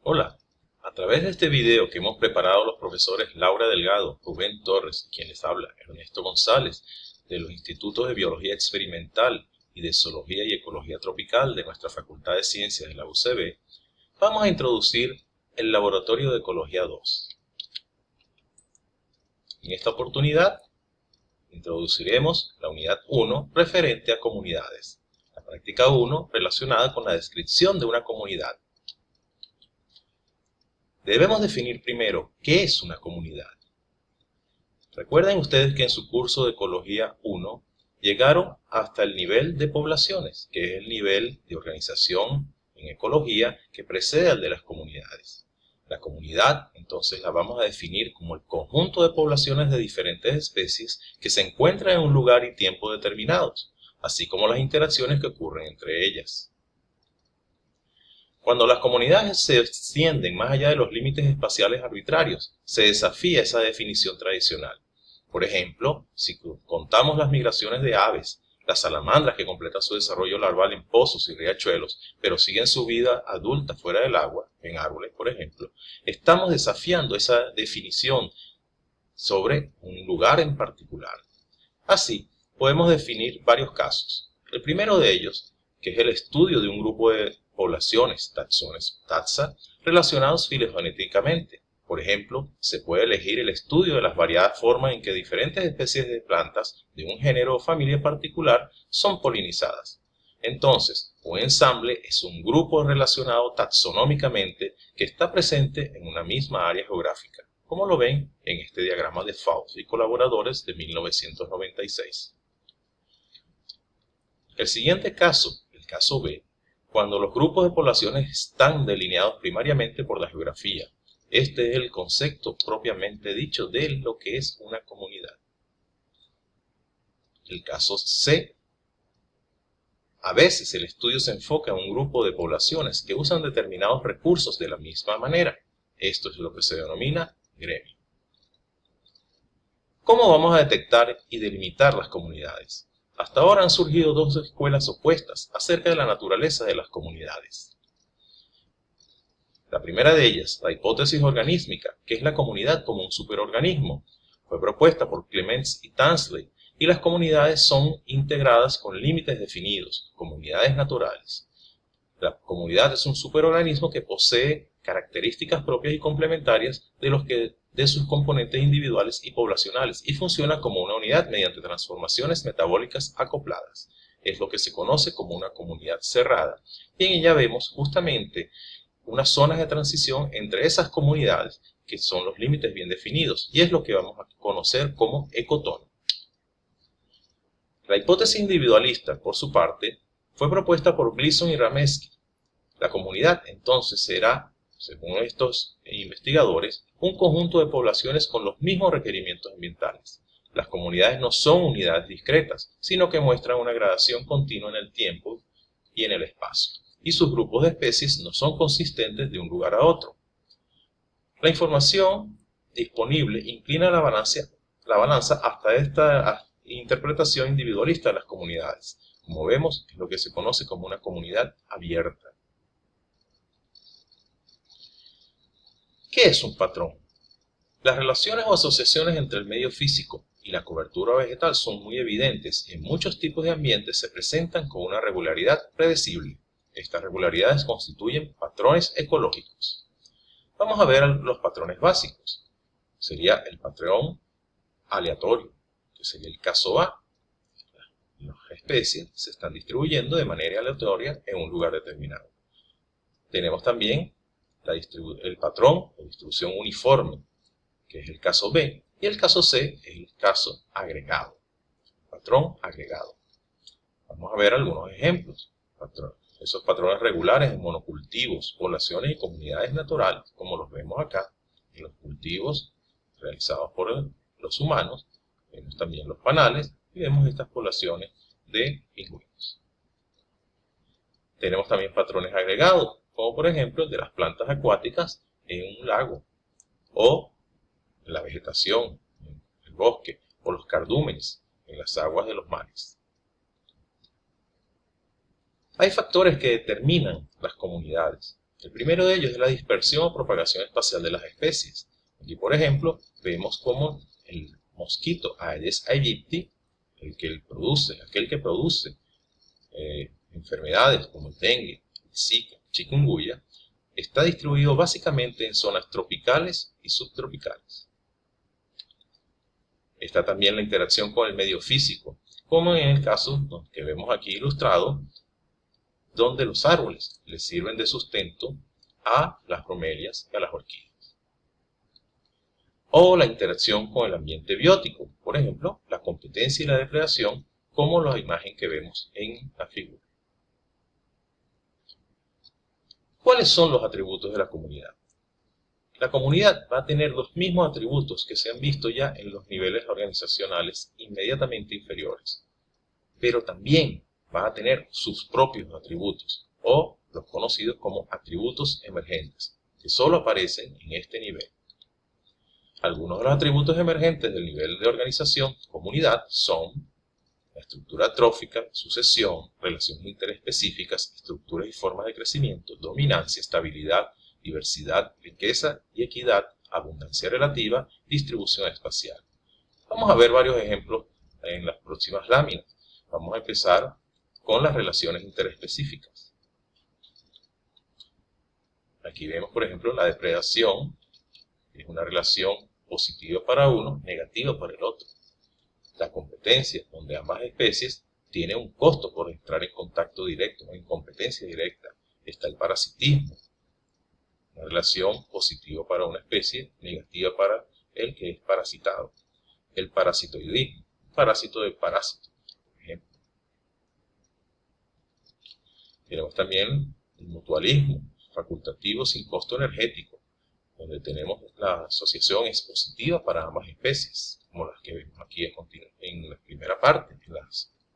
Hola, a través de este video que hemos preparado los profesores Laura Delgado, Rubén Torres, quien les habla, Ernesto González, de los Institutos de Biología Experimental y de Zoología y Ecología Tropical de nuestra Facultad de Ciencias de la UCB, vamos a introducir el Laboratorio de Ecología 2. En esta oportunidad, introduciremos la unidad 1 referente a comunidades, la práctica 1 relacionada con la descripción de una comunidad. Debemos definir primero qué es una comunidad. Recuerden ustedes que en su curso de Ecología 1 llegaron hasta el nivel de poblaciones, que es el nivel de organización en ecología que precede al de las comunidades. La comunidad, entonces, la vamos a definir como el conjunto de poblaciones de diferentes especies que se encuentran en un lugar y tiempo determinados, así como las interacciones que ocurren entre ellas. Cuando las comunidades se extienden más allá de los límites espaciales arbitrarios, se desafía esa definición tradicional. Por ejemplo, si contamos las migraciones de aves, las salamandras que completan su desarrollo larval en pozos y riachuelos, pero siguen su vida adulta fuera del agua, en árboles por ejemplo, estamos desafiando esa definición sobre un lugar en particular. Así, podemos definir varios casos. El primero de ellos, que es el estudio de un grupo de poblaciones, taxones, taxa, relacionados filogenéticamente. Por ejemplo, se puede elegir el estudio de las variadas formas en que diferentes especies de plantas de un género o familia particular son polinizadas. Entonces, un ensamble es un grupo relacionado taxonómicamente que está presente en una misma área geográfica, como lo ven en este diagrama de Faust y colaboradores de 1996. El siguiente caso, el caso B, cuando los grupos de poblaciones están delineados primariamente por la geografía. Este es el concepto propiamente dicho de lo que es una comunidad. El caso C, a veces el estudio se enfoca en un grupo de poblaciones que usan determinados recursos de la misma manera. Esto es lo que se denomina gremio. ¿Cómo vamos a detectar y delimitar las comunidades? Hasta ahora han surgido dos escuelas opuestas acerca de la naturaleza de las comunidades. La primera de ellas, la hipótesis organísmica, que es la comunidad como un superorganismo, fue propuesta por Clements y Tansley, y las comunidades son integradas con límites definidos, comunidades naturales. La comunidad es un superorganismo que posee características propias y complementarias de sus componentes individuales y poblacionales y funciona como una unidad mediante transformaciones metabólicas acopladas. Es lo que se conoce como una comunidad cerrada, y en ella vemos justamente unas zonas de transición entre esas comunidades que son los límites bien definidos, y es lo que vamos a conocer como ecotono. La hipótesis individualista, por su parte, fue propuesta por Gleason y Ramesky. La comunidad, entonces, será, según estos investigadores, un conjunto de poblaciones con los mismos requerimientos ambientales. Las comunidades no son unidades discretas, sino que muestran una gradación continua en el tiempo y en el espacio, y sus grupos de especies no son consistentes de un lugar a otro. La información disponible inclina la balanza hasta esta interpretación individualista de las comunidades. Como vemos, es lo que se conoce como una comunidad abierta. ¿Qué es un patrón? Las relaciones o asociaciones entre el medio físico y la cobertura vegetal son muy evidentes y en muchos tipos de ambientes se presentan con una regularidad predecible. Estas regularidades constituyen patrones ecológicos. Vamos a ver los patrones básicos. Sería el patrón aleatorio, que sería el caso A. Las especies se están distribuyendo de manera aleatoria en un lugar determinado. Tenemos también el patrón de distribución uniforme, que es el caso B, y el caso C es el caso agregado, patrón agregado. Vamos a ver algunos ejemplos. Esos patrones regulares en monocultivos, poblaciones y comunidades naturales, como los vemos acá, en los cultivos realizados por los humanos, vemos también los panales y vemos estas poblaciones de pingüinos. Tenemos también patrones agregados, como por ejemplo el de las plantas acuáticas en un lago, o la vegetación en el bosque, o los cardúmenes en las aguas de los mares. Hay factores que determinan las comunidades. El primero de ellos es la dispersión o propagación espacial de las especies. Aquí, por ejemplo, vemos cómo el mosquito Aedes aegypti, aquel que produce enfermedades como el dengue, el zika, chikungunya, está distribuido básicamente en zonas tropicales y subtropicales. Está también la interacción con el medio físico, como en el caso que vemos aquí ilustrado, donde los árboles les sirven de sustento a las bromelias y a las orquídeas. O la interacción con el ambiente biótico, por ejemplo, la competencia y la depredación, como la imagen que vemos en la figura. ¿Cuáles son los atributos de la comunidad? La comunidad va a tener los mismos atributos que se han visto ya en los niveles organizacionales inmediatamente inferiores, pero también va a tener sus propios atributos, o los conocidos como atributos emergentes, que solo aparecen en este nivel. Algunos de los atributos emergentes del nivel de organización, comunidad, son la estructura trófica, sucesión, relaciones interespecíficas, estructuras y formas de crecimiento, dominancia, estabilidad, diversidad, riqueza y equidad, abundancia relativa, distribución espacial. Vamos a ver varios ejemplos en las próximas láminas. Vamos a empezar con las relaciones interespecíficas. Aquí vemos, por ejemplo, la depredación, que es una relación positiva para uno, negativa para el otro. La competencia, donde ambas especies tienen un costo por entrar en contacto directo o en competencia directa. Está el parasitismo, una relación positiva para una especie, negativa para el que es parasitado. El parasitoidismo, parásito de parásito, por ejemplo. Tenemos también el mutualismo, facultativo sin costo energético, donde tenemos la asociación es positiva para ambas especies, como las que vemos aquí en la primera parte, en la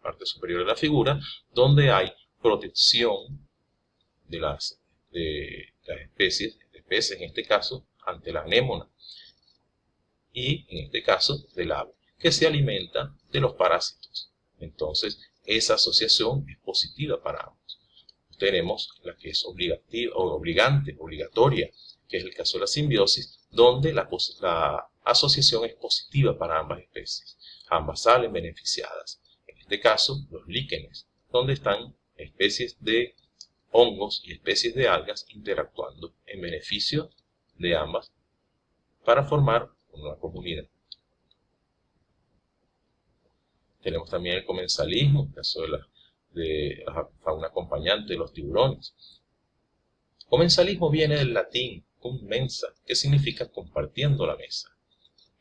parte superior de la figura, donde hay protección de las especies en este caso, ante la anémona, y en este caso del ave, que se alimenta de los parásitos. Entonces, esa asociación es positiva para ambos. Tenemos la que es obligatoria, que es el caso de la simbiosis, donde la asociación es positiva para ambas especies. Ambas salen beneficiadas. En este caso, los líquenes, donde están especies de hongos y especies de algas interactuando en beneficio de ambas para formar una comunidad. Tenemos también el comensalismo, el caso de la fauna acompañante de los tiburones. Comensalismo viene del latín cum mensa, que significa compartiendo la mesa.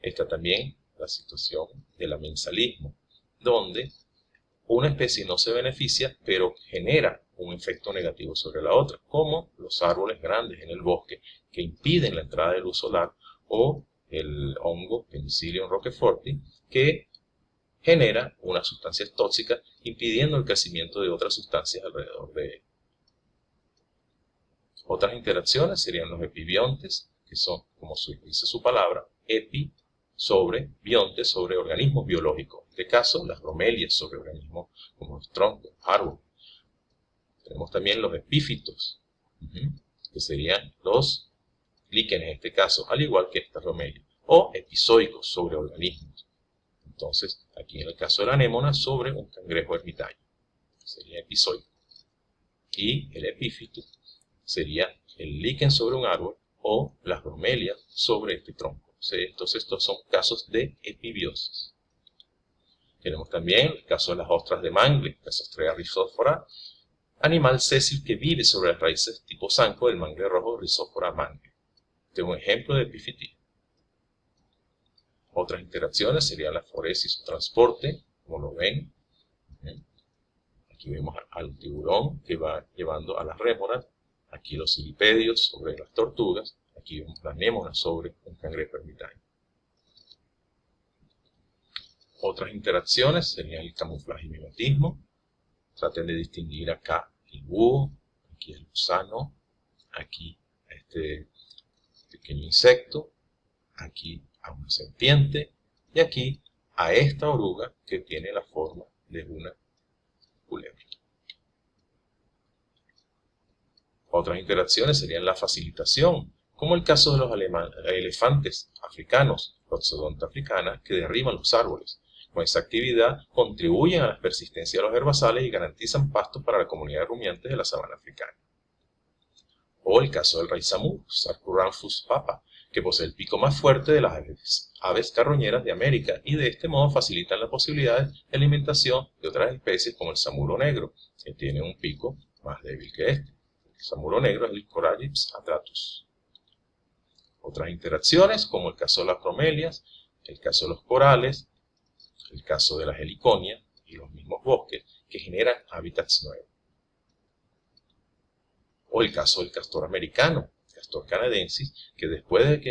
Está también la situación del amensalismo, donde una especie no se beneficia, pero genera un efecto negativo sobre la otra, como los árboles grandes en el bosque que impiden la entrada de luz solar, o el hongo Penicillium roqueforti, que genera unas sustancias tóxicas impidiendo el crecimiento de otras sustancias alrededor de él. Otras interacciones serían los epibiontes, que son, como dice su palabra, epi sobre biontes sobre organismos biológicos. En este caso, las bromelias sobre organismos como los troncos, árboles. Tenemos también los epífitos, que serían los líquenes en este caso, al igual que estas bromelias. O epizoicos sobre organismos. Entonces, aquí en el caso de la anémona, sobre un cangrejo ermitaño. Sería epizoico. Y el epífito sería el líquen sobre un árbol o las bromelias sobre este tronco. Entonces, estos son casos de epibiosis. Tenemos también el caso de las ostras de mangle, Casastrea rhizóphora, animal sésil que vive sobre las raíces tipo zanco del mangle rojo Rhizóphora mangle. Este es un ejemplo de epifitismo. Otras interacciones serían la foresis o transporte, como lo ven. Aquí vemos al tiburón que va llevando a las rémoras. Aquí los ciripedios sobre las tortugas. Aquí vemos la anémona sobre un cangrejo ermitaño. Otras interacciones serían el camuflaje y mimetismo. Traten de distinguir acá el búho, aquí el gusano, aquí este pequeño insecto, aquí a una serpiente y aquí a esta oruga que tiene la forma de una culebra. Otras interacciones serían la facilitación, como el caso de los elefantes africanos, Loxodonta africana, que derriban los árboles. Con esa actividad contribuyen a la persistencia de los herbazales y garantizan pastos para la comunidad de rumiantes de la sabana africana. O el caso del raisamú, Sarcoramphus papa, que posee el pico más fuerte de las aves carroñeras de América y de este modo facilitan la posibilidad de alimentación de otras especies como el samuro negro, que tiene un pico más débil que este. El samuro negro es el Corallips atratus. Otras interacciones, como el caso de las bromelias, el caso de los corales, el caso de las heliconias y los mismos bosques, que generan hábitats nuevos. O el caso del castor americano, Castor canadensis, que después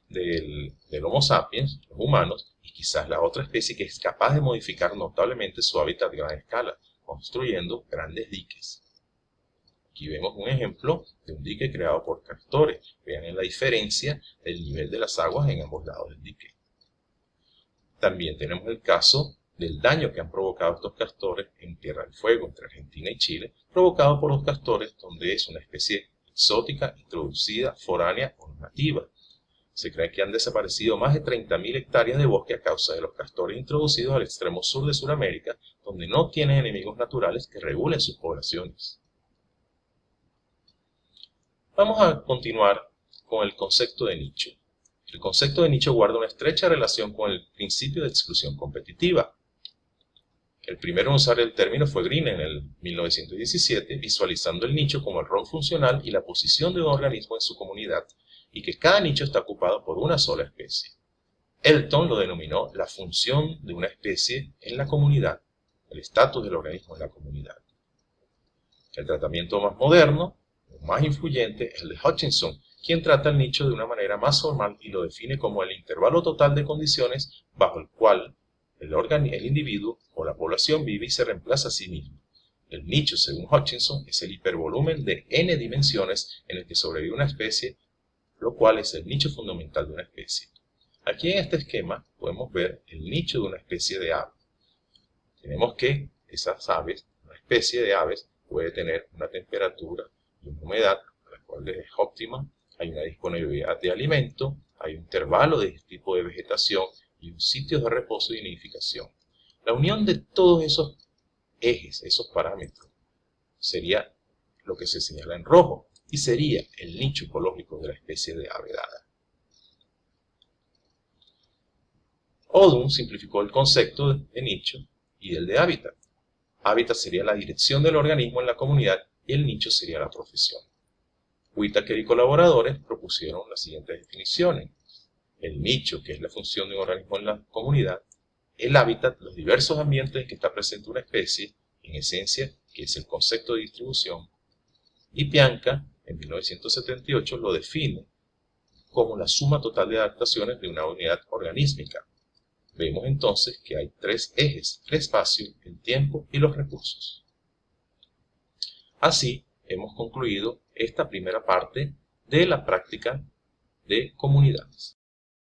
del Homo sapiens, los humanos, y quizás la otra especie que es capaz de modificar notablemente su hábitat a gran escala, construyendo grandes diques. Aquí vemos un ejemplo de un dique creado por castores. Vean la diferencia del nivel de las aguas en ambos lados del dique. También tenemos el caso del daño que han provocado estos castores en Tierra del Fuego, entre Argentina y Chile, provocado por los castores, donde es una especie exótica, introducida, foránea o nativa. Se cree que han desaparecido más de 30.000 hectáreas de bosque a causa de los castores introducidos al extremo sur de Sudamérica, donde no tienen enemigos naturales que regulen sus poblaciones. Vamos a continuar con el concepto de nicho. El concepto de nicho guarda una estrecha relación con el principio de exclusión competitiva. El primero en usar el término fue Green en el 1917, visualizando el nicho como el rol funcional y la posición de un organismo en su comunidad, y que cada nicho está ocupado por una sola especie. Elton lo denominó la función de una especie en la comunidad, el estatus del organismo en la comunidad. El tratamiento más moderno, más influyente, es el de Hutchinson, quien trata el nicho de una manera más formal y lo define como el intervalo total de condiciones bajo el cual el individuo o la población vive y se reemplaza a sí mismo. El nicho, según Hutchinson, es el hipervolumen de n dimensiones en el que sobrevive una especie, lo cual es el nicho fundamental de una especie. Aquí en este esquema podemos ver el nicho de una especie de ave. Tenemos que esas aves, una especie de aves, puede tener una temperatura y una humedad, la cual es óptima, hay una disponibilidad de alimento, hay un intervalo de tipo de vegetación y un sitio de reposo y nidificación. La unión de todos esos ejes, esos parámetros, sería lo que se señala en rojo y sería el nicho ecológico de la especie de ave dada. Odum simplificó el concepto de nicho y el de hábitat. Hábitat sería la dirección del organismo en la comunidad y el nicho sería la profesión. Whittaker y colaboradores propusieron las siguientes definiciones. El nicho, que es la función de un organismo en la comunidad, el hábitat, los diversos ambientes en que está presente una especie, en esencia, que es el concepto de distribución, y Pianka, en 1978, lo define como la suma total de adaptaciones de una unidad organísmica. Vemos entonces que hay tres ejes: el espacio, el tiempo y los recursos. Así, hemos concluido esta primera parte de la práctica de comunidades.